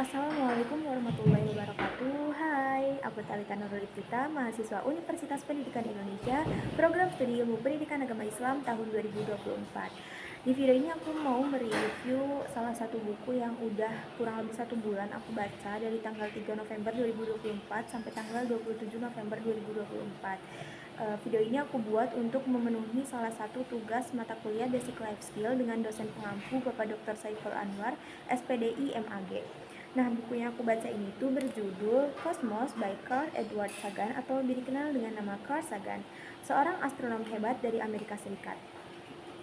Assalamualaikum warahmatullahi wabarakatuh. Hai, aku Talita Nurul Iftita, mahasiswa Universitas Pendidikan Indonesia, Program Studi Ilmu Pendidikan Agama Islam tahun 2024. Di video ini aku mau mereview salah satu buku yang udah kurang lebih 1 bulan aku baca dari tanggal 3 November 2024 sampai tanggal 27 November 2024. Video ini aku buat untuk memenuhi salah satu tugas mata kuliah Basic Life Skill dengan dosen pengampu Bapak Dr. Saiful Anwar, SPDI MAG. Nah, buku yang aku baca ini tuh berjudul Cosmos by Carl Edward Sagan atau lebih dikenal dengan nama Carl Sagan, seorang astronom hebat dari Amerika Serikat.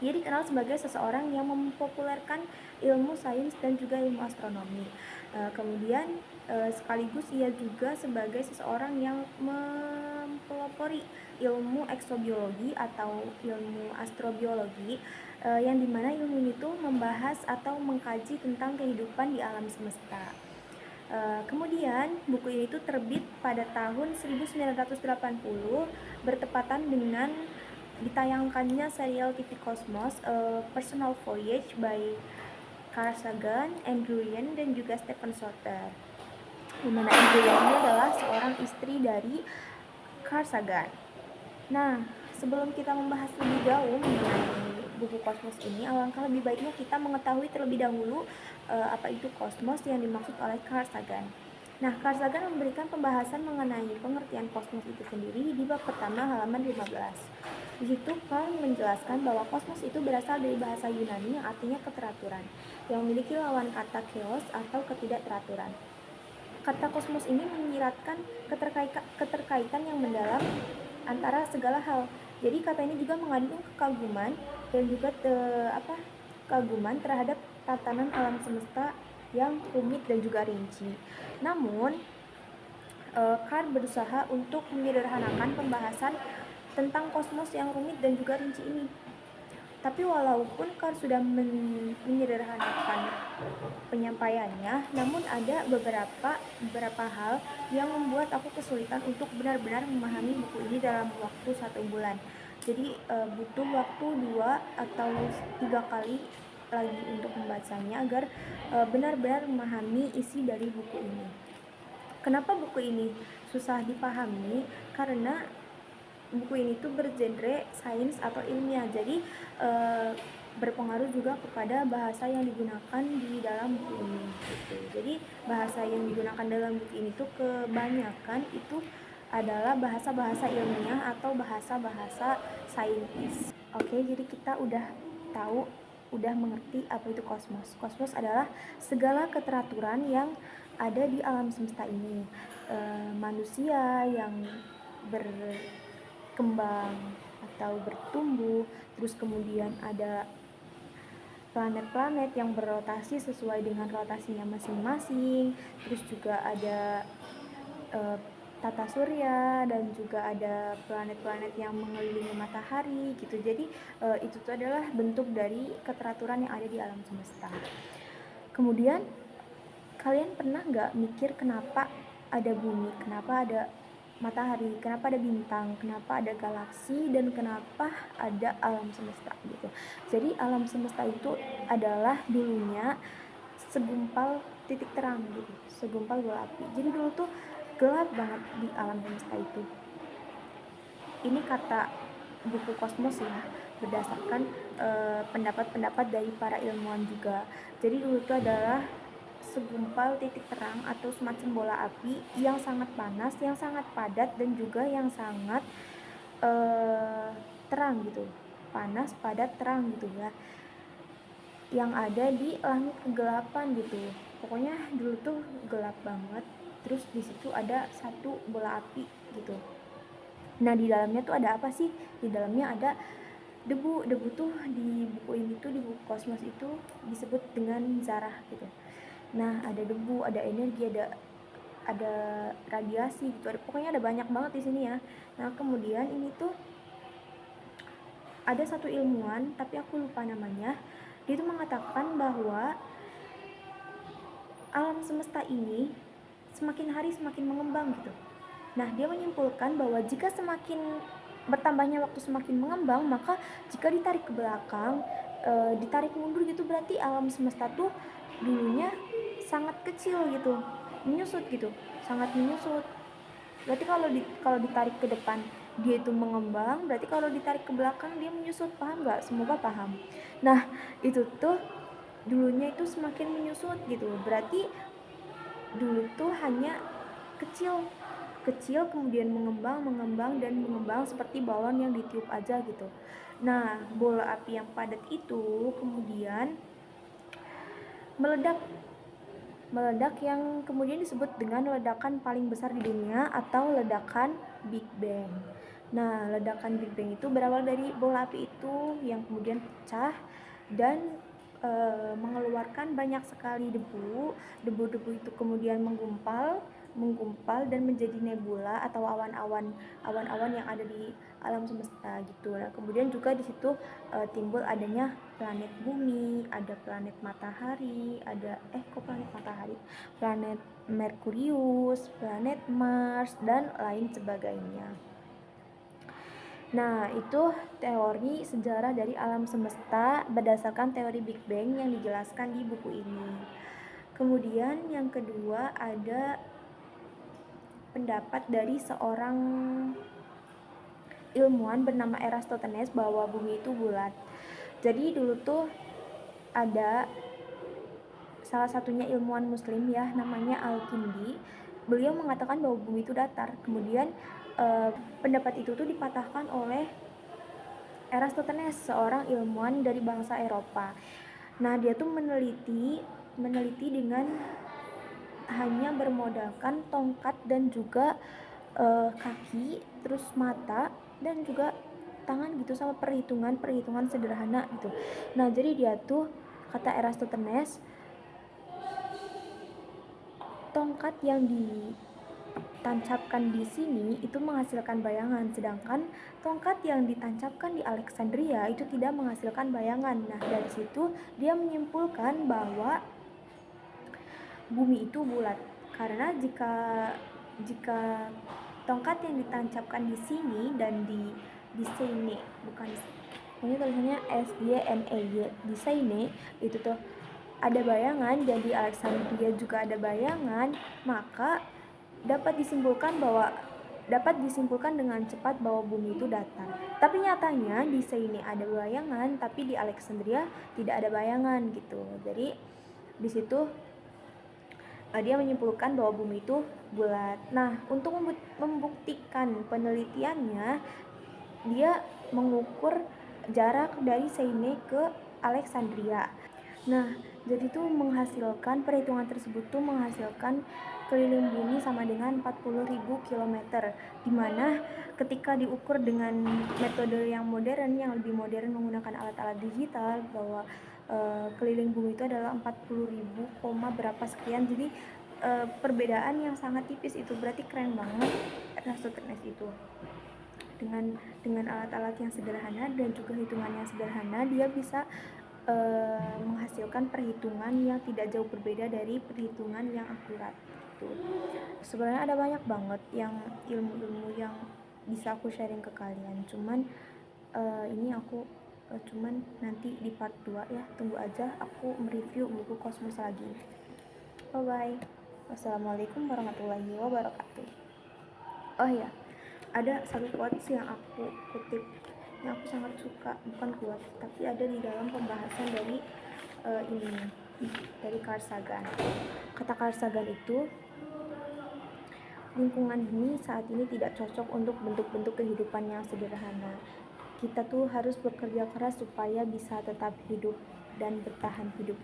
Ia dikenal sebagai seseorang yang mempopulerkan ilmu sains dan juga ilmu astronomi. Kemudian sekaligus ia juga sebagai seseorang yang mempelopori ilmu eksobiologi atau ilmu astrobiologi, yang dimana ilmu ini tuh membahas atau mengkaji tentang kehidupan di alam semesta. Kemudian buku ini tuh terbit pada tahun 1980 bertepatan dengan ditayangkannya serial TV Cosmos, Personal Voyage by Carl Sagan, Andrew Yang, dan juga Stephen Soter. Dimana Andrew Yang ini adalah seorang istri dari Carl Sagan. Nah, sebelum kita membahas lebih jauh mengenai buku Cosmos ini, alangkah lebih baiknya kita mengetahui terlebih dahulu apa itu Cosmos yang dimaksud oleh Carl Sagan. Nah, Carl Sagan memberikan pembahasan mengenai pengertian kosmos itu sendiri di bab pertama halaman 15. Di situ Carl menjelaskan bahwa kosmos itu berasal dari bahasa Yunani yang artinya keteraturan, yang memiliki lawan kata chaos atau ketidakteraturan. Kata kosmos ini menyiratkan keterkaitan yang mendalam antara segala hal. Jadi kata ini juga mengandung kekaguman dan juga kekaguman terhadap tatanan alam semesta yang rumit dan juga rinci. Namun Carl berusaha untuk menyederhanakan pembahasan tentang kosmos yang rumit dan juga rinci ini. Tapi walaupun Carl sudah menyederhanakan penyampaiannya, namun ada beberapa hal yang membuat aku kesulitan untuk benar-benar memahami buku ini dalam waktu 1 bulan. Jadi butuh waktu 2 atau 3 kali lagi untuk membacanya agar benar-benar memahami isi dari buku ini. Kenapa buku ini susah dipahami? Karena buku ini tuh bergenre sains atau ilmiah, jadi berpengaruh juga kepada bahasa yang digunakan di dalam buku ini gitu. Jadi bahasa yang digunakan dalam buku ini tuh kebanyakan itu adalah bahasa-bahasa ilmiah atau bahasa-bahasa saintis. Oke, jadi kita udah tahu, udah mengerti apa itu kosmos. Kosmos adalah segala keteraturan yang ada di alam semesta ini. Manusia yang berkembang atau bertumbuh, terus kemudian ada planet-planet yang berrotasi sesuai dengan rotasinya masing-masing, terus juga ada tata surya dan juga ada planet-planet yang mengelilingi matahari gitu. Jadi itu tuh adalah bentuk dari keteraturan yang ada di alam semesta. Kemudian kalian pernah nggak mikir kenapa ada bumi, kenapa ada matahari, kenapa ada bintang, kenapa ada galaksi, dan kenapa ada alam semesta gitu. Jadi alam semesta itu adalah dulunya segumpal titik terang gitu, segumpal bola api. Jadi dulu tuh gelap banget di alam semesta itu. Ini kata buku Kosmos ya, berdasarkan pendapat-pendapat dari para ilmuwan juga. Jadi dulu itu adalah segumpal titik terang atau semacam bola api yang sangat panas, yang sangat padat, dan juga yang sangat terang gitu, panas, padat, terang gitu ya, yang ada di langit kegelapan gitu. Pokoknya dulu tuh gelap banget. Terus di situ ada satu bola api gitu. Nah, di dalamnya tuh ada apa sih? Di dalamnya ada debu. Debu tuh di buku ini tuh, di buku Kosmos itu disebut dengan zarah gitu. Nah, ada debu, ada energi, ada radiasi gitu. Pokoknya ada banyak banget di sini ya. Nah, kemudian ini tuh ada satu ilmuwan, tapi aku lupa namanya. Dia tuh mengatakan bahwa alam semesta ini semakin hari semakin mengembang gitu. Nah, dia menyimpulkan bahwa jika semakin bertambahnya waktu semakin mengembang, maka jika ditarik ke belakang, ditarik mundur gitu, berarti alam semesta tuh dulunya sangat kecil gitu, menyusut gitu, sangat menyusut. Berarti kalau ditarik ke depan dia itu mengembang, berarti kalau ditarik ke belakang dia menyusut. Paham nggak? Semoga paham. Nah, itu tuh dulunya itu semakin menyusut gitu. Berarti dulu tuh hanya kecil kecil kemudian mengembang dan mengembang seperti balon yang ditiup aja gitu. Nah, bola api yang padat itu kemudian meledak yang kemudian disebut dengan ledakan paling besar di dunia atau ledakan Big Bang. Nah, ledakan Big Bang itu berawal dari bola api itu yang kemudian pecah dan mengeluarkan banyak sekali debu. Debu-debu itu kemudian menggumpal dan menjadi nebula atau awan-awan yang ada di alam semesta gitu. Nah, kemudian juga di situ timbul adanya planet bumi, ada planet matahari, planet Merkurius, planet Mars dan lain sebagainya. Nah, itu teori sejarah dari alam semesta berdasarkan teori Big Bang yang dijelaskan di buku ini. Kemudian yang kedua ada pendapat dari seorang ilmuwan bernama Eratosthenes bahwa bumi itu bulat. Jadi dulu tuh ada salah satunya ilmuwan muslim ya, namanya Al-Kindi. Beliau mengatakan bahwa bumi itu datar. Kemudian pendapat itu tuh dipatahkan oleh Eratosthenes, seorang ilmuwan dari bangsa Eropa. Nah, dia tuh meneliti dengan hanya bermodalkan tongkat dan juga kaki, terus mata dan juga tangan gitu, sama perhitungan sederhana gitu. Nah, jadi dia tuh, kata Eratosthenes, tongkat yang ditancapkan di sini itu menghasilkan bayangan, sedangkan tongkat yang ditancapkan di Alexandria itu tidak menghasilkan bayangan. Nah, dari situ dia menyimpulkan bahwa bumi itu bulat, karena jika tongkat yang ditancapkan di sini dan di sini, bukan pokoknya tulisannya SYNEY, di sini itu tuh ada bayangan dan di Alexandria juga ada bayangan, maka dapat disimpulkan dengan cepat bahwa bumi itu datar. Tapi nyatanya di sini ada bayangan, tapi di Alexandria tidak ada bayangan gitu. Jadi di situ dia menyimpulkan bahwa bumi itu bulat. Nah, untuk membuktikan penelitiannya, dia mengukur jarak dari Seine ke Alexandria. Nah, jadi tuh menghasilkan, perhitungan tersebut tuh menghasilkan keliling bumi sama dengan 40.000 km, dimana ketika diukur dengan metode yang modern, yang lebih modern menggunakan alat-alat digital, bahwa keliling bumi itu adalah 40.000, berapa sekian. Jadi perbedaan yang sangat tipis itu, berarti keren banget Eratosthenes itu. Dengan alat-alat yang sederhana dan juga hitungan yang sederhana, dia bisa menghasilkan perhitungan yang tidak jauh berbeda dari perhitungan yang akurat gitu. Sebenarnya ada banyak banget yang ilmu-ilmu yang bisa aku sharing ke kalian, cuman ini aku cuman nanti di part 2 ya, tunggu aja aku mereview buku Kosmos lagi. Bye bye. Wassalamualaikum warahmatullahi wabarakatuh. Oh ya, ada satu quotes yang aku kutip yang aku sangat suka, bukan quotes tapi ada di dalam pembahasan dari dari Carl Sagan. Kata Carl Sagan itu, lingkungan bumi saat ini tidak cocok untuk bentuk-bentuk kehidupan yang sederhana. Kita tuh harus bekerja keras supaya bisa tetap hidup dan bertahan hidup.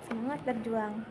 Semangat berjuang.